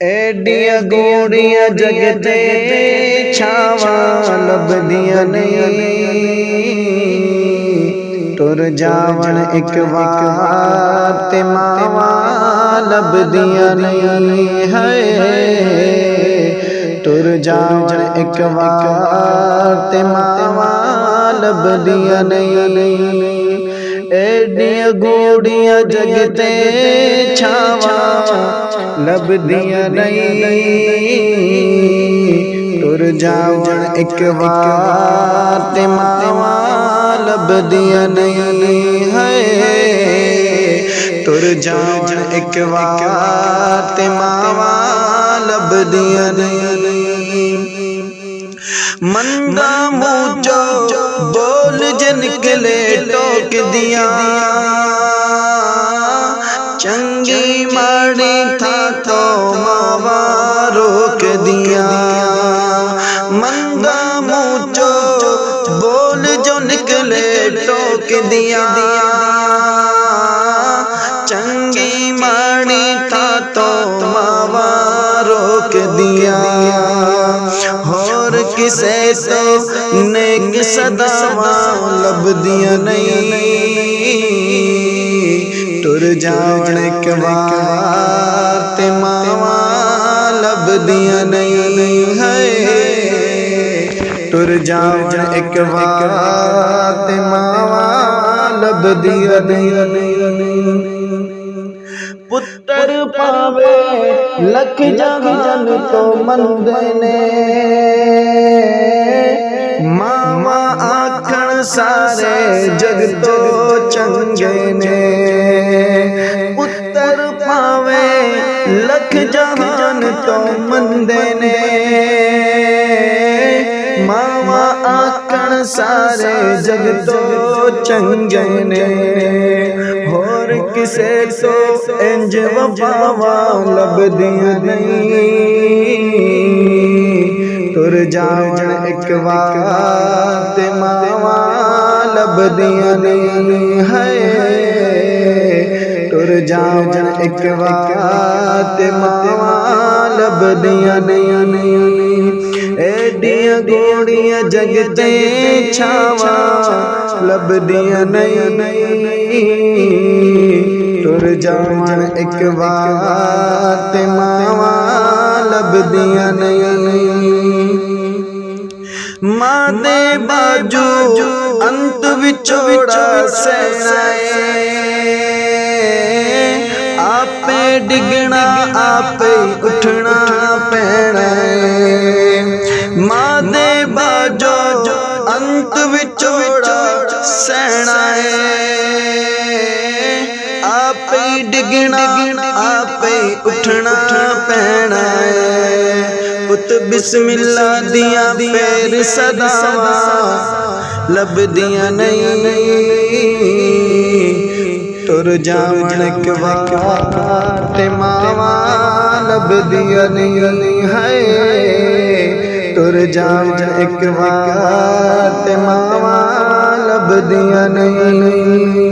एडिया गोड़िया जगते छावा लभदियां नहीं, टुर जावन एक वार ते मावा लभदियां नहीं है। टुर जावन एक वार ते मावा लभदियां नहीं, एडिया गोड़िया जगते छावा लभदियां नहीं, टुर जावन एक वार ते मावा लभदियां नहीं है। टुर जावन एक वार ते मावा लभदियां नहीं। मंदा मूचो बोल जे निकले टोक दिया, चंगी माड़ी था तो मावा रोक दिया। मंदा मूचो बोल जो निकले टोक दिया, चंगी माड़ी था तो मावा रोक दिया। और किसे तो नेक सदावा लभदियां नहीं, टुर जावन एक वार ते मावा लभदियां नहीं है। टुर जावन एक वार ते मावा लभदियां नहीं। पुत्र पावे लख जहान तो मंदे ने, मावा आखण सारे जग तो चंगे ने। पुत्र पावे लख जहान तो मंदे ने, मावा आखण सारे जग तो चंगे ने। और किसे तो इंज वफावा लभदियां नहीं, टुर जावन एक वार ते मावा लभदियां नहीं है। टुर जावन एक वार ते मावा लभदियां नहीं। एडिया गोड़िया जगते छावा लभदियां नहीं, टुर जावन एक वार ते मावा लभदियां नहीं। मां दे बाजू अंत विछोड़ा सहनाए, आपे डिगना आपे उठना पैना। मां दे बाजू अंत विछोड़ा सहना है, आपे डिगना आपे उठना पैना है। पुत बिस्मिल्ला दिया पैर सदावा लभदियां नहीं, टुर जावन एक वार ते मावा लभदियां नहीं है। टुर जावन एक वार ते मावा लभदियां नहीं।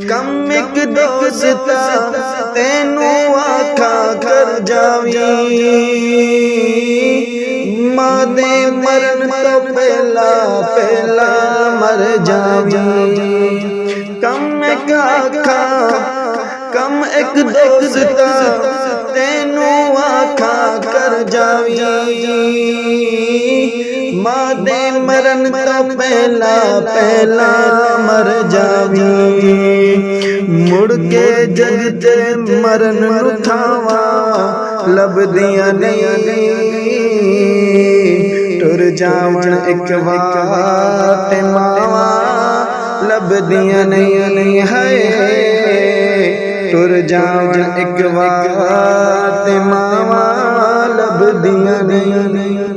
कम एक दोस्ता तेनू आखा कर जावी, मां दे मरन तो पहला पहला मर जावी। कम एक आखा कम एक दोस्ता तेनू आखा कर जावी, मां दे मरन तो पहला पहला मर जावी। मुड़ के जग ते मरन उठावा लभदियां नहीं, टुर जावन एक वार ते मावा लभदियां नहीं है। टुर जावन एक वार ते मावा लभदियां नहीं।